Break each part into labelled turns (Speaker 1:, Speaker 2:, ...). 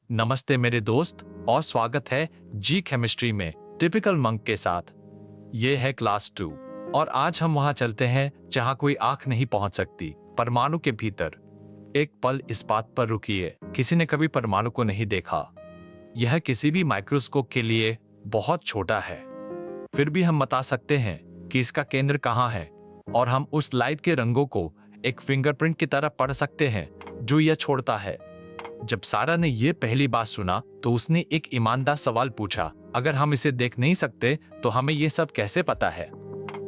Speaker 1: नमस्ते मेरे दोस्त और स्वागत है जी केमिस्ट्री में टिपिकल मंक के साथ। ये है क्लास 2 और आज हम वहां चलते हैं जहां कोई आंख नहीं पहुंच सकती, परमाणु के भीतर। एक पल इस बात पर रुकिए, किसी ने कभी परमाणु को नहीं देखा। यह किसी भी माइक्रोस्कोप के लिए बहुत छोटा है, फिर भी हम बता सकते हैं कि इसका केंद्र कहाँ है और हम उस लाइट के रंगों को एक फिंगरप्रिंट की तरह पढ़ सकते हैं जो यह छोड़ता है। जब सारा ने यह पहली बार सुना तो उसने एक ईमानदार सवाल पूछा, अगर हम इसे देख नहीं सकते तो हमें यह सब कैसे पता है?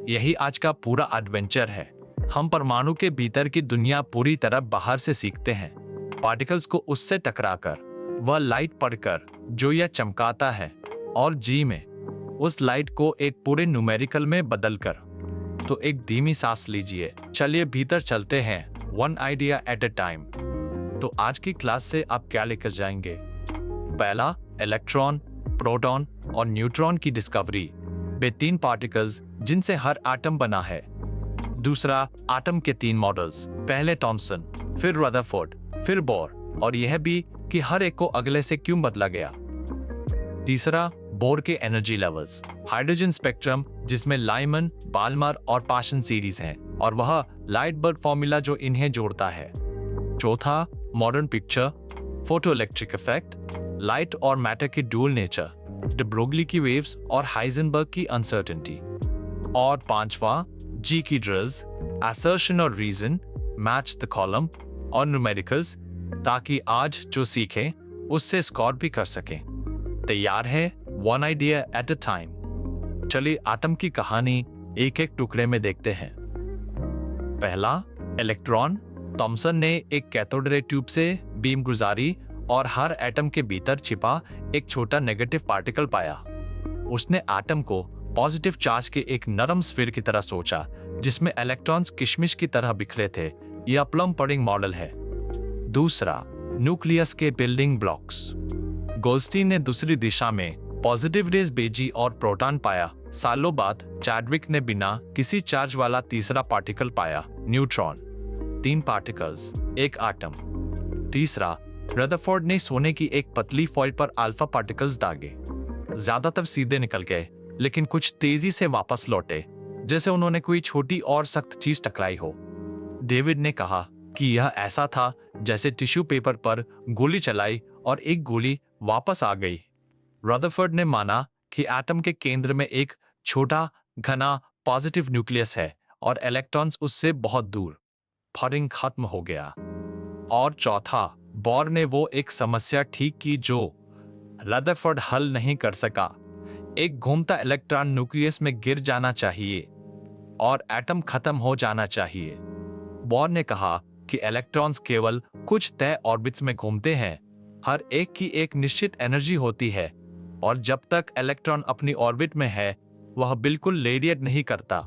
Speaker 1: यही आज का पूरा एडवेंचर है। हम परमाणु के भीतर की दुनिया पूरी तरह बाहर से सीखते हैं, पार्टिकल्स को उससे टकराकर, वह लाइट पढ़कर जो यह चमकाता है, और जी में उस लाइट को एक पूरे न्यूमेरिकल में बदलकर। तो एक धीमी सांस लीजिए, चलिए भीतर चलते हैं, one idea at a time. तो आज की क्लास से आप क्या लेकर जाएंगे? पहला, इलेक्ट्रॉन, प्रोटॉन और न्यूट्रॉन की डिस्कवरी, वे 3 पार्टिकल्स जिनसे हर एटम बना है। दूसरा, एटम के 3 मॉडल्स, पहले थॉमसन, फिर रदरफोर्ड, फिर बोर, और यह भी कि हर एक को अगले से क्यों बदला गया। तीसरा, बोर के एनर्जी लेवल्स, हाइड्रोजन स्पेक्ट्रम जिसमें लाइमन, बाल्मर और पाशन सीरीज हैं, और वह लाइटबर्ग फॉर्मूला जो इन्हें जोड़ता है। चौथा, modern picture, photoelectric effect, light और मैटर की डुअल नेचर, डी ब्रोगली की वेव्स और हाइजेनबर्ग की अनसर्टेनिटी। और पांचवा, जी की ड्रिल्स, असर्शन और रीजन, मैच द कॉलम और न्यूमेरिकल्स, ताकि आज जो सीखें उससे स्कोर भी कर सकें। तैयार है? One idea at a time. चलिए एटम की कहानी एक एक टुकड़े में देखते हैं। पहला, इलेक्ट्रॉन। थॉमसन ने एक कैथोड रे ट्यूब से बीम गुजारी और हर एटम के भीतर छिपा एक छोटा नेगेटिव पार्टिकल पाया। उसने एटम को पॉजिटिव चार्ज के एक नरम स्फीयर की तरह सोचा जिसमें इलेक्ट्रॉन्स किशमिश की तरह बिखरे थे। यह प्लम पडिंग मॉडल है। दूसरा, न्यूक्लियस के बिल्डिंग ब्लॉक्स। गोल्डस्टीन ने दूसरी दिशा में पॉजिटिव रेज भेजी और प्रोटॉन पाया। सालों बाद चैडविक ने बिना किसी चार्ज वाला तीसरा पार्टिकल पाया, न्यूट्रॉन। 3 पार्टिकल्स, एक एटम। तीसरा, रदरफोर्ड ने सोने की एक पतली फॉइल पर अल्फा पार्टिकल्स दागे। ज्यादातर सीधे निकल गए, लेकिन कुछ तेजी से वापस लौटे, जैसे उन्होंने कोई छोटी और सख्त चीज टकराई हो। डेविड ने कहा कि यह ऐसा था जैसे टिश्यू पेपर पर गोली चलाई और एक गोली वापस आ गई। रदरफोर्ड ने माना कि एटम के केंद्र में एक छोटा, घना पॉजिटिव न्यूक्लियस है और इलेक्ट्रॉन्स उससे बहुत दूर। फॉरिंग खत्म हो गया। और चौथा, बोर ने वो एक समस्या ठीक की जो रदरफोर्ड हल नहीं कर सका। एक घूमता इलेक्ट्रॉन न्यूक्लियस में गिर जाना चाहिए और एटम खत्म हो जाना चाहिए। बोर ने कहा कि इलेक्ट्रॉन्स केवल कुछ तय ऑर्बिट्स में घूमते हैं, हर एक की एक निश्चित एनर्जी होती है, और जब तक इलेक्ट्रॉन अपनी ऑर्बिट में है वह बिल्कुल रेडिएट नहीं करता।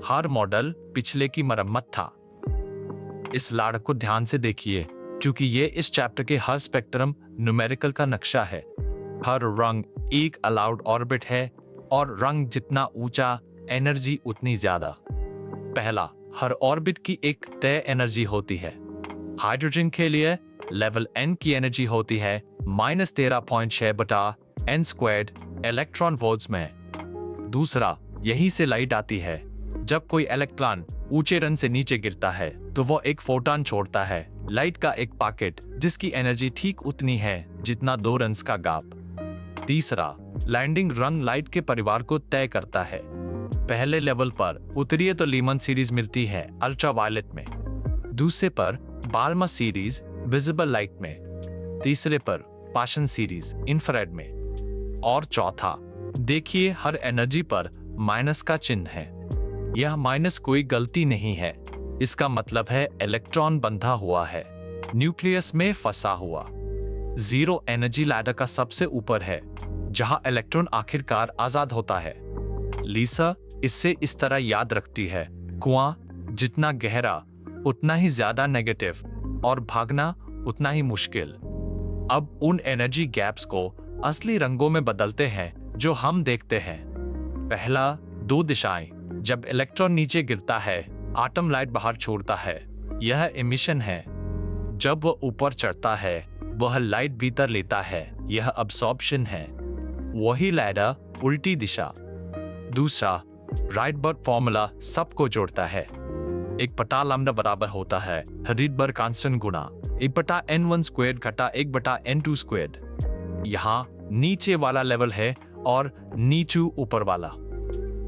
Speaker 1: हर मॉडल पिछले की मरम्मत था। इस लाड़ को ध्यान से देखिए, क्योंकि ये इस चैप्टर के हर स्पेक्ट्रम न्यूमेरिकल का नक्शा है। हर रंग एक अलाउड ऑर्बिट है और रंग जितना ऊंचा, एनर्जी उतनी ज्यादा। पहला, हर ऑर्बिट की एक तय एनर्जी होती है। हाइड्रोजन के लिए लेवल n की एनर्जी होती है -13.6 बटा n स्क्वायर्ड इलेक्ट्रॉन वोल्ट्स में। दूसरा, यहीं से लाइट आती है। जब कोई इलेक्ट्रॉन ऊंचे रन से नीचे गिरता है तो वह एक फोटॉन छोड़ता है, लाइट का एक पैकेट जिसकी एनर्जी ठीक उतनी है जितना 2 रन्स का गैप। तीसरा, लैंडिंग रन लाइट के परिवार को तय करता है। पहले लेवल पर उतरिए तो लीमन सीरीज मिलती है अल्ट्रावायलेट में, दूसरे पर बाल्मर सीरीज विजिबल लाइट में, तीसरे पर पाशन सीरीज इंफ्रारेड में, और चौथा, देखिए हर एनर्जी पर माइनस का चिन्ह है। यह माइनस कोई गलती नहीं है, इसका मतलब है इलेक्ट्रॉन बंधा हुआ है, न्यूक्लियस में फंसा हुआ। 0 एनर्जी लैडर का सबसे ऊपर है, जहां इलेक्ट्रॉन आखिरकार आजाद होता है। लीसा इससे इस तरह याद रखती है, कुआं जितना गहरा उतना ही ज्यादा नेगेटिव और भागना उतना ही मुश्किल। अब उन एनर्जी गैप्स को असली रंगों में बदलते हैं जो हम देखते हैं। पहला, 2 दिशाएं। जब इलेक्ट्रॉन नीचे गिरता है, एटम लाइट बाहर छोड़ता है, यह एमिशन है। जब वह ऊपर चढ़ता है, वह लाइट भीतर लेता है, यह अब्सॉर्प्शन है। वही लैडर उल्टी दिशा। दूसरा, राइडबर्ग फॉर्मूला सबको जोड़ता है। 1/λ बराबर होता है राइडबर्ग कांस्टेंट गुणा 1/n1 स्क्वायर घटा 1/n2 स्क्वायर। यहाँ नीचे वाला लेवल है और नीचू ऊपर वाला।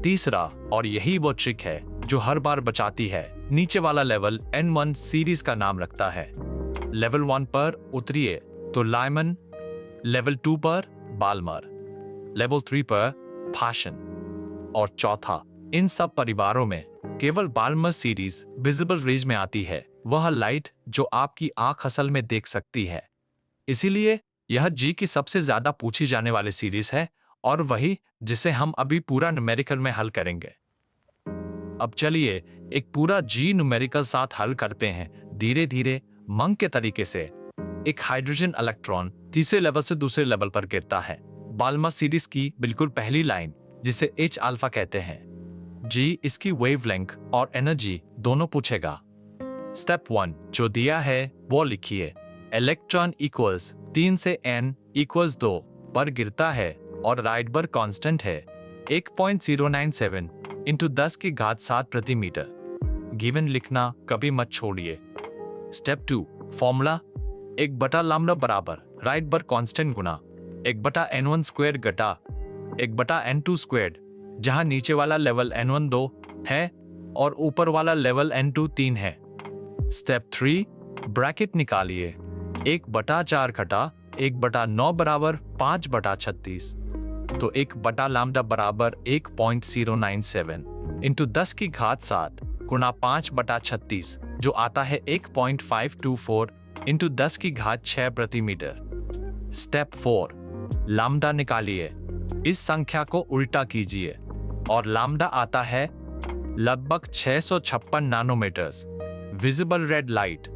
Speaker 1: तीसरा, और यही वो ट्रिक है जो हर बार बचाती है, नीचे वाला लेवल N1 सीरीज का नाम रखता है। लेवल 1 पर उतरिए तो लाइमन, लेवल 2 पर बाल्मर, लेवल 3 पर फाशन और चौथा, इन सब परिवारों में केवल बाल्मर सीरीज विजिबल रेंज में आती है, वह लाइट जो आपकी आंख असल में देख सकती है। इसीलिए यह जी की सबसे ज्यादा पूछी जाने वाली सीरीज है और वही जिसे हम अभी पूरा न्यूमेरिकल में हल करेंगे। अब चलिए एक पूरा जी न्यूमेरिकल साथ हल करते हैं धीरे धीरे मंक के तरीके से। एक हाइड्रोजन इलेक्ट्रॉन तीसरे लेवल से दूसरे लेवल पर गिरता है। बाल्मर सीरीज की बिल्कुल पहली लाइन, जिसे H अल्फा कहते हैं। जी इसकी वेवलेंथ और एनर्जी दोनों पूछेगा। स्टेप 1 जो दिया है वो लिखिए। इलेक्ट्रॉन इक्वल्स 3 से n इक्वल्स 2 पर गिरता है और राइडबर्ग कांस्टेंट है 1.097 इंटू 10 की घात 7 प्रति मीटर। गिवन लिखना कभी मत छोड़िए। स्टेप 2 फॉर्मूला 1/λ बराबर राइडबर्ग कांस्टेंट गुना 1/n1 स्क्वायर घटा 1/n2 स्क्वायर, जहां नीचे वाला लेवल N1 2 है और ऊपर वाला लेवल N2 3 है। स्टेप 3 ब्रैकेट निकालिए। 1/4 घटा 1/9 बराबर 5/36, तो 1/λ बराबर 1.097 इंटू 10 की घात 7 गुणा 5/36, जो आता है 1.524 इंटू 10 की घात 6 प्रति मीटर। स्टेप 4 लैम्डा निकालिए। इस संख्या को उल्टा कीजिए और लैम्डा आता है लगभग 656 नैनोमीटर्स। विजिबल रेड लाइट,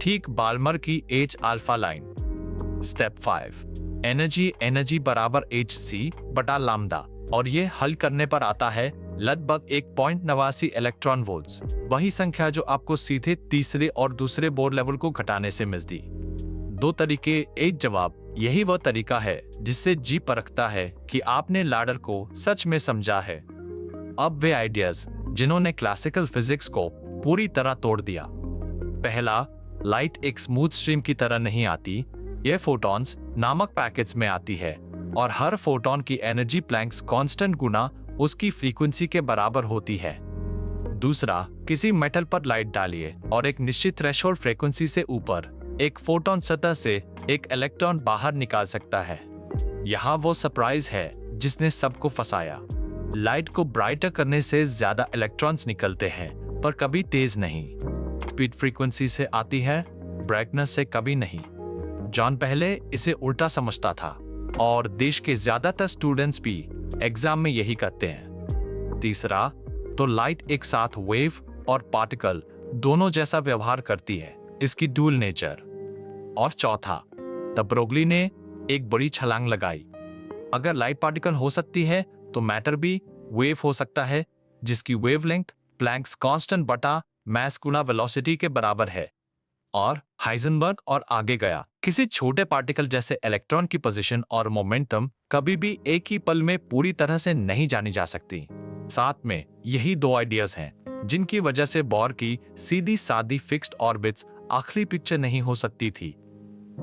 Speaker 1: ठीक बाल्मर की H alpha line. Step 5 energy बराबर Hc/λ, और ये हल करने पर आता है लगभग 1.89 इलेक्ट्रॉन वोल्ट्स, वही संख्या जो आपको सीधे तीसरे और दूसरे बोर लेवल को घटाने से मिलती। 2 तरीके, एक जवाब। यही वह तरीका है जिससे जी परखता है कि आपने लैडर को सच में समझा है। अब वे आइडियाज जिन्होंने क्लासिकल फिजिक्स को पूरी तरह तोड़ दिया। पहला, लाइट एक स्मूथ स्ट्रीम की तरह नहीं आती, यह फोटॉन्स नामक पैकेट्स में आती है और हर फोटॉन की एनर्जी प्लैंक्स कांस्टेंट गुना उसकी फ्रीक्वेंसी के बराबर होती है। दूसरा, किसी मेटल पर लाइट डालिए और एक निश्चित थ्रेशोल्ड फ्रीक्वेंसी से ऊपर एक फोटॉन सतह से एक इलेक्ट्रॉन बाहर निकाल सकता है। यहाँ वो सरप्राइज है जिसने सबको फंसाया। लाइट को ब्राइटर करने से ज्यादा इलेक्ट्रॉन्स निकलते हैं, पर कभी तेज नहीं। स्पीड फ्रीक्वेंसी से आती है, ब्राइटनेस से कभी नहीं। जॉन पहले इसे उल्टा समझता था और देश के ज्यादातर स्टूडेंट्स भी एग्जाम में यही करते हैं। तीसरा, तो लाइट एक साथ वेव और पार्टिकल दोनों जैसा व्यवहार करती है, इसकी डुअल नेचर। और चौथा, तब ब्रोगली ने एक बड़ी छलांग लगाई। अगर लाइट पार्टिकल हो सकती है तो मैटर भी वेव हो सकता है, जिसकी वेवलेंथ प्लैंक्स कांस्टेंट बटा मास गुना वेलोसिटी के बराबर है। और हाइजेनबर्ग और आगे गया। किसी छोटे पार्टिकल जैसे इलेक्ट्रॉन की पोजीशन और मोमेंटम कभी भी एक ही पल में पूरी तरह से नहीं जानी जा सकती। साथ में यही 2 आइडियाज हैं जिनकी वजह से बोर की सीधी सादी फिक्स्ड ऑर्बिट्स आखिरी पिक्चर नहीं हो सकती थी।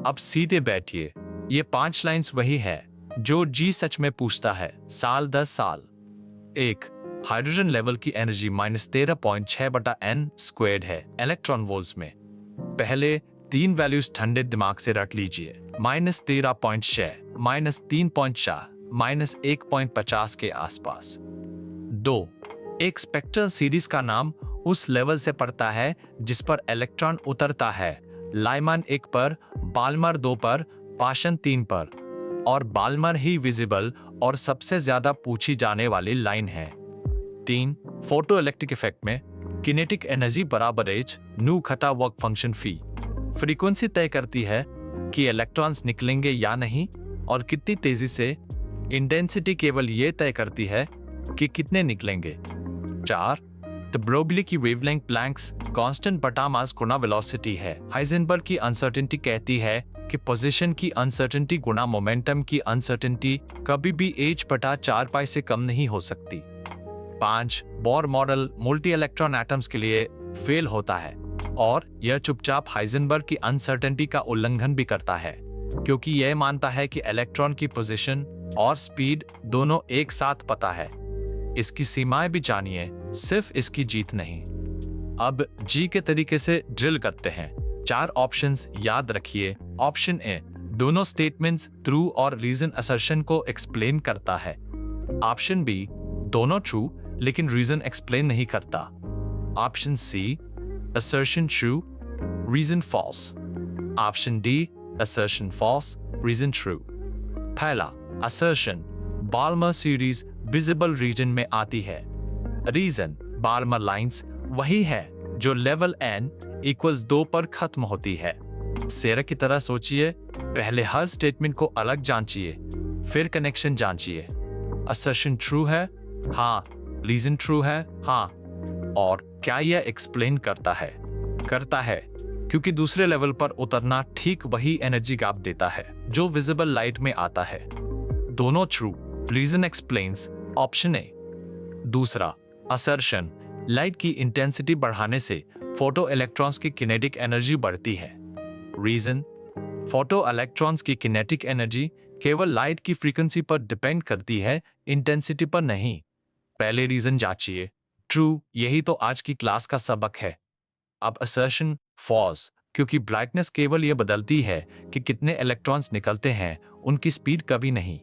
Speaker 1: अब सीधे बैठिए, ये 5 लाइंस वही है जो जी सच में पूछता है साल दर साल। 1, हाइड्रोजन लेवल की एनर्जी -13.6/n स्क्वायर्ड है इलेक्ट्रॉन वोल्ट्स में। पहले 3 वैल्यूज ठंडे दिमाग से रट लीजिए, -13.6, -3.4, -1.50 के आसपास। 2, एक स्पेक्ट्रल सीरीज का नाम उस लेवल से पड़ता है जिस पर इलेक्ट्रॉन उतरता है। लाइमन 1 पर, बाल्मर 2 पर, पाशन 3 पर, और बाल्मर ही विजिबल और सबसे ज्यादा पूछी जाने वाली लाइन है। 3, फोटो इलेक्ट्रिक इफेक्ट में किनेटिक एनर्जी बराबर H न्यू घटा वर्क फंक्शन फी। फ्रीक्वेंसी तय करती है कि इलेक्ट्रॉन्स निकलेंगे या नहीं और कितनी तेजी से। इंटेंसिटी केवल ये तय करती है कि कितने निकलेंगे। 4, द ब्रोगली की वेवलेंथ प्लैंक्स कांस्टेंट बटा मास गुना वेलोसिटी है। हाइजेनबर्ग की अनसर्टेनिटी कहती है कि पोजीशन की अनसर्टेनिटी गुना मोमेंटम की अनसर्टेनिटी कभी भी h/4 से कम नहीं हो सकती। 5. Bohr model multi electron atoms के लिए फेल होता है और यह चुपचाप हाइजेनबर्ग की अनसर्टेनिटी का उल्लंघन भी करता है, क्योंकि यह मानता है कि इलेक्ट्रॉन की पोजीशन और स्पीड दोनों एक साथ पता है। इसकी सीमाएं भी जानिए, सिर्फ इसकी जीत नहीं। अब जी के तरीके से ड्रिल करते हैं। 4 ऑप्शंस याद रखिए। ऑप्शन ए दोनों स्टेटमेंट्स ट्रू और रीजन असर्शन को एक्सप्लेन करता है। ऑप्शन बी दोनों ट्रू लेकिन रीजन एक्सप्लेन नहीं करता। Option C assertion true, reason false. Option D, assertion false, reason true. पहला assertion Balmer series visible region में आती है। रीजन बाल्मर लाइंस वही है जो लेवल n = 2 पर खत्म होती है। सेरा की तरह सोचिए, पहले हर स्टेटमेंट को अलग जांचिए, फिर कनेक्शन जांचिए। assertion true है, हाँ। रीजन ट्रू है, हाँ। और क्या यह एक्सप्लेन करता है? करता है, क्योंकि दूसरे लेवल पर उतरना ठीक वही एनर्जी गैप देता है जो विजिबल लाइट में आता है। दोनों true, reason explains, option A. दूसरा असर्शन लाइट की इंटेंसिटी बढ़ाने से फोटो इलेक्ट्रॉन्स की किनेटिक एनर्जी बढ़ती है। रीजन फोटो इलेक्ट्रॉन्स की किनेटिक एनर्जी केवल लाइट की फ्रीक्वेंसी पर डिपेंड करती है, इंटेंसिटी पर नहीं। पहले रीजन जांचिए, ट्रू, यही तो आज की क्लास का सबक है। अब असर्शन फॉल्स, क्योंकि ब्राइटनेस केवल यह बदलती है कि कितने इलेक्ट्रॉन्स निकलते हैं, उनकी स्पीड कभी नहीं।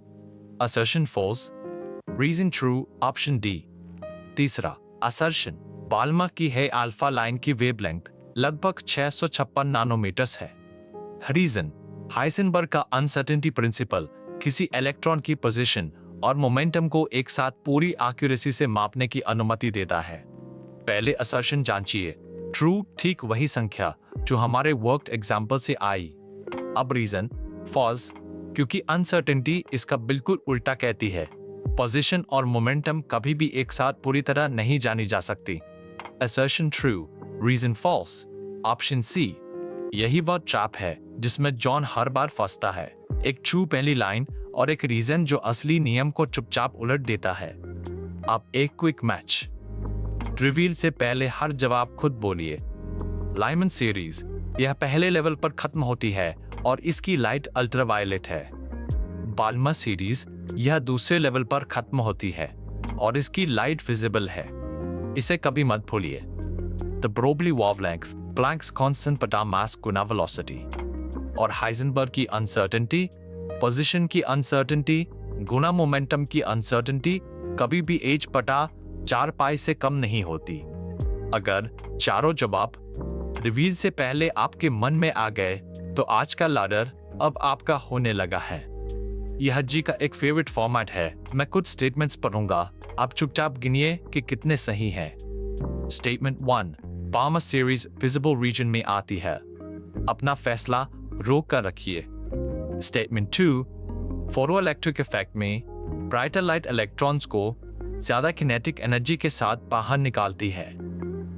Speaker 1: Assertion false, reason true, option D. तीसरा असर्शन बाल्मर की है अल्फा लाइन की वेवलेंथ लगभग 656 नैनोमीटर्स है। रीजन हाइजेनबर्ग का अनसर्टेनिटी प्रिंसिपल किसी इलेक्ट्रॉन की पोजीशन और मोमेंटम को एक साथ पूरी एक्यूरेसी से मापने की अनुमति देता है। पहले असर्शन जांचिए, ट्रू, ठीक वही संख्या जो हमारे वर्कड एग्जाम्पल से आई। अब रीजन फॉल्स, क्योंकि अनसर्टेनिटी इसका बिल्कुल उल्टा कहती है। पोजीशन और मोमेंटम कभी भी एक साथ पूरी तरह नहीं जानी जा सकती। Assertion true, reason false, option C. यही वह ट्रैप है जिसमें जॉन हर बार फंसता है। एक ट्रू पहली लाइन और एक रीजन जो असली नियम को चुपचाप उलट देता है। अब एक क्विक मैच। रिवील से पहले हर जवाब खुद बोलिए। लाइमन सीरीज यह पहले लेवल पर खत्म होती है और इसकी लाइट अल्ट्रावायलेट है। बाल्मर सीरीज यह दूसरे लेवल पर खत्म होती है और इसकी लाइट विजिबल है। इसे कभी मत भूलिए। The Broglie wavelength Planck's constant बटा मास गुना वेलोसिटी। और हाइजेनबर्ग की अनसर्टेनिटी पोजीशन की अनसर्टेनिटी गुना मोमेंटम की अनसर्टेनिटी कभी भी h/4 से कम नहीं होती। अगर चारों जवाब रिवील से पहले आपके मन में आ गए तो आज का लैडर अब आपका होने लगा है। यह जी का एक फेवरेट फॉर्मेट है। मैं कुछ स्टेटमेंट्स पढ़ूंगा, आप चुपचाप गिनिए कि कितने सही हैं। Statement 1 Balmer series visible region में आती है। अपना फैसला रोक कर रखिए। स्टेटमेंट 2 फोटोइलेक्ट्रिक इफेक्ट में ब्राइटर लाइट इलेक्ट्रॉन्स को ज्यादा किनेटिक एनर्जी के साथ बाहर निकालती है।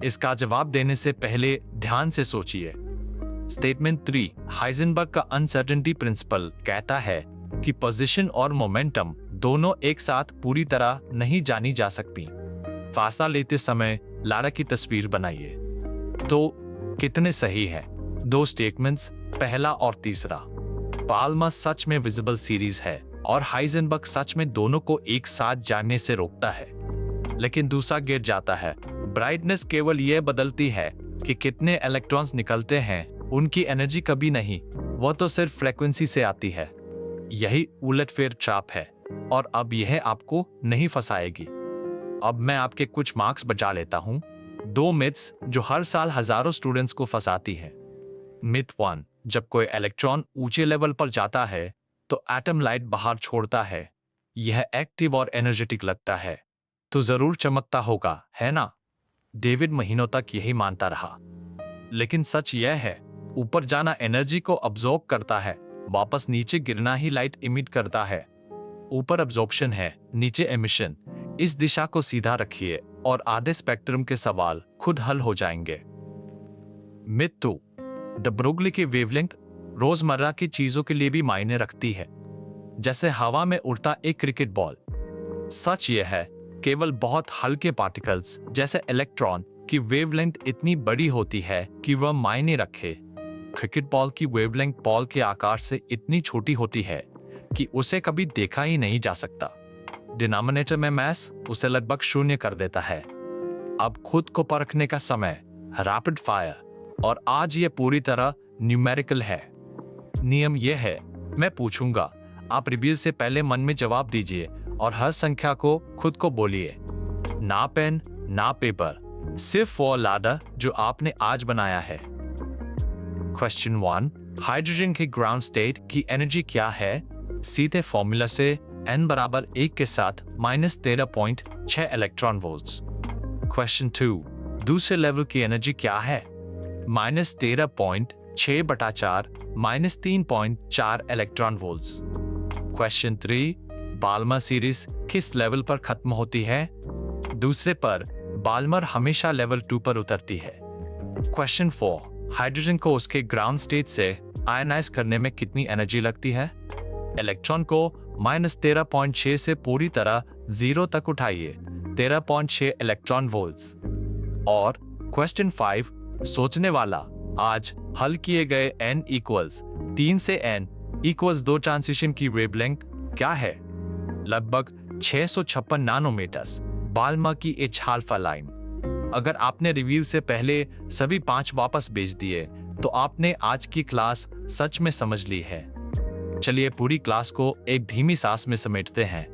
Speaker 1: इसका जवाब देने से पहले ध्यान से सोचिए। स्टेटमेंट 3 हाइजेनबर्ग का अनसर्टेनिटी प्रिंसिपल कहता है कि पोजीशन और मोमेंटम दोनों एक साथ पूरी तरह नहीं जानी जा सकती। फासला लेते समय लारा की तस्वीर बनाइए। तो कितने सही है? 2 स्टेटमेंट्स, पहला और तीसरा। बाल्मर सच में विजिबल सीरीज है और हाइजेनबर्ग सच में दोनों को एक साथ जानने से रोकता है। लेकिन दूसरा गिर जाता है। ब्राइटनेस केवल यह बदलती है कि कितने इलेक्ट्रॉन्स निकलते हैं, उनकी एनर्जी कभी नहीं, वह तो सिर्फ फ्रीक्वेंसी से आती है। यही उलटफेर ट्रैप है और अब यह आपको नहीं फंसाएगी। अब मैं आपके कुछ मार्क्स बचा लेता हूं। 2 मिथ्स जो हर साल हजारों स्टूडेंट्स को फंसाती है। मिथ 1 जब कोई इलेक्ट्रॉन ऊंचे लेवल पर जाता है तो एटम लाइट बाहर छोड़ता है। यह एक्टिव और एनर्जेटिक लगता है, तो जरूर चमकता होगा, है ना? डेविड महीनों तक यही मानता रहा। लेकिन सच यह है, ऊपर जाना एनर्जी को अब्सॉर्ब करता है, वापस नीचे गिरना ही लाइट इमिट करता है। ऊपर अब्सॉर्प्शन है, नीचे एमिशन। इस दिशा को सीधा रखिए और आधे स्पेक्ट्रम के सवाल खुद हल हो जाएंगे। मिथ 2 द ब्रोगली की वेवलेंथ रोजमर्रा की चीजों के लिए भी मायने रखती है, जैसे हवा में उड़ता एक क्रिकेट बॉल। सच यह है, केवल बहुत हल्के पार्टिकल्स जैसे इलेक्ट्रॉन की वेवलेंथ इतनी बड़ी होती है कि वह मायने रखे। क्रिकेट बॉल की वेवलेंथ बॉल के आकार से इतनी छोटी होती है कि उसे कभी देखा ही नहीं जा सकता। डिनोमिनेटर में मैस उसे लगभग शून्य कर देता है। अब खुद को परखने का समय, रैपिड फायर, और आज ये पूरी तरह न्यूमेरिकल है। नियम यह है, मैं पूछूंगा, आप रिव्यू से पहले मन में जवाब दीजिए और हर संख्या को खुद को बोलिए। ना पेन ना पेपर, सिर्फ वो लाडा जो आपने आज बनाया है। क्वेश्चन 1, हाइड्रोजन के ग्राउंड स्टेट की एनर्जी क्या है? सीधे फॉर्मूला से n बराबर 1 के साथ -13.6 इलेक्ट्रॉन वोल्ट्स। क्वेश्चन 2, दूसरे लेवल की एनर्जी क्या है? -13.6/4 -3.4 electron volts. Question 3, Balmer series किस लेवल पर खत्म होती है? दूसरे पर। बाल्मर हमेशा लेवल 2 पर उतरती है। क्वेश्चन 4, हाइड्रोजन को उसके ग्राउंड स्टेट से आयनाइज करने में कितनी एनर्जी लगती है? इलेक्ट्रॉन को -13.6 से पूरी तरह 0 तक उठाइए, 13.6 इलेक्ट्रॉन वोल्ट्स। और क्वेश्चन 5, सोचने वाला, आज हल किए गए n इक्वल्स 3 से n इक्वल्स 2 ट्रांजिशन की वेवलेंथ क्या है? लगभग 656 नैनोमीटर्स। बाल्मर की एच अल्फा लाइन। अगर आपने रिवील से पहले सभी 5 वापस भेज दिए तो आपने आज की क्लास सच में समझ ली है। चलिए पूरी क्लास को एक धीमी सांस में समेटते हैं।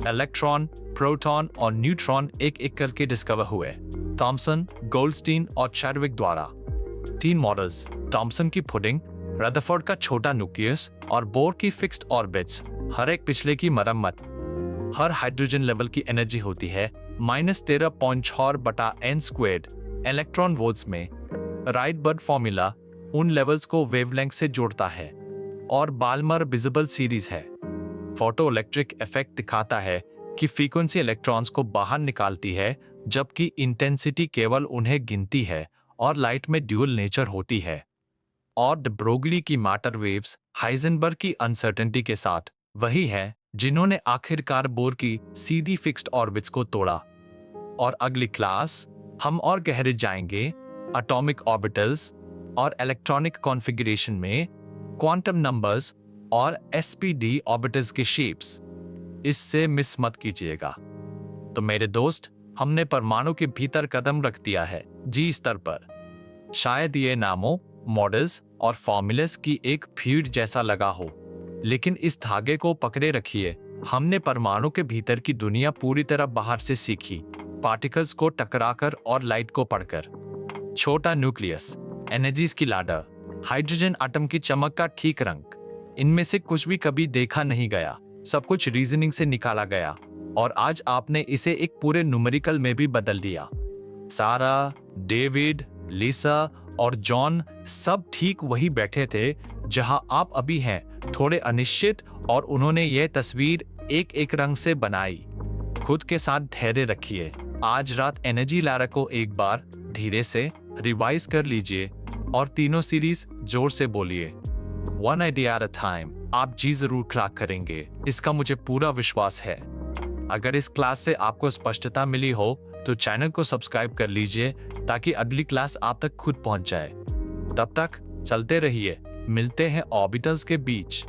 Speaker 1: इलेक्ट्रॉन, प्रोटॉन और न्यूट्रॉन एक एक करके डिस्कवर हुए, थॉमसन, गोल्डस्टीन और चैडविक द्वारा। 3 मॉडल्स, थॉमसन की पुडिंग, रदरफोर्ड का छोटा न्यूक्लियस और बोर की फिक्स्ड ऑर्बिट्स, हर एक पिछले की मरम्मत। हर हाइड्रोजन लेवल की एनर्जी होती है -13.6/n² इलेक्ट्रॉन वोल्ट्स में। राइट-बर्ड फॉर्मूला उन लेवल्स को वेवलेंथ से जोड़ता है और बाल्मर विजिबल सीरीज है। फोटो इलेक्ट्रिक इफेक्ट दिखाता है कि फ्रीक्वेंसी इलेक्ट्रॉन्स को बाहर निकालती है, जबकि इंटेंसिटी केवल उन्हें गिनती है और लाइट में ड्यूअल नेचर होती है। और द ब्रोगली की मैटर वेव्स हाइजेनबर्ग की अनसर्टेनिटी के साथ वही है जिन्होंने आखिरकार बोर की सीधी फिक्स्ड ऑर्बिट्स को तोड़ा। और अगली क्लास हम और गहरे जाएंगे एटॉमिक ऑर्बिटल्स और इलेक्ट्रॉनिक कॉन्फ़िगरेशन में, क्वांटम नंबर्स और एसपीडी ऑर्बिटल्स के शेप्स। इससे मिस मत कीजिएगा। तो मेरे दोस्त, हमने परमाणु के भीतर कदम रख दिया है जी स्तर पर। शायद ये नामों, मॉडल्स और फॉर्मूलेस की एक भीड़ जैसा लगा हो, लेकिन इस धागे को पकड़े रखिए। हमने परमाणु के भीतर की दुनिया पूरी तरह बाहर से सीखी, पार्टिकल्स को टकराकर और लाइट को पढ़कर। छोटा न्यूक्लियस, एनर्जीज की लाडर, हाइड्रोजन एटम की चमक का ठीक रंग, इनमें से कुछ भी कभी देखा नहीं गया, सब कुछ रीजनिंग से निकाला गया और आज आपने इसे एक पूरे न्यूमेरिकल में भी बदल दिया। सारा, डेविड, लिसा और जॉन सब ठीक वही बैठे थे जहां आप अभी हैं, थोड़े अनिश्चित, और उन्होंने यह तस्वीर एक एक रंग से बनाई। खुद के साथ धैर्य रखिए। आज रात एनर्जी लारा को एक बार धीरे से रिवाइज कर लीजिए और तीनों सीरीज जोर से बोलिए। One idea at a time. आप जी जरूर क्रैक करेंगे, इसका मुझे पूरा विश्वास है। अगर इस क्लास से आपको स्पष्टता मिली हो तो चैनल को सब्सक्राइब कर लीजिए ताकि अगली क्लास आप तक खुद पहुंच जाए। तब तक चलते रहिए, मिलते हैं ऑर्बिटल्स के बीच।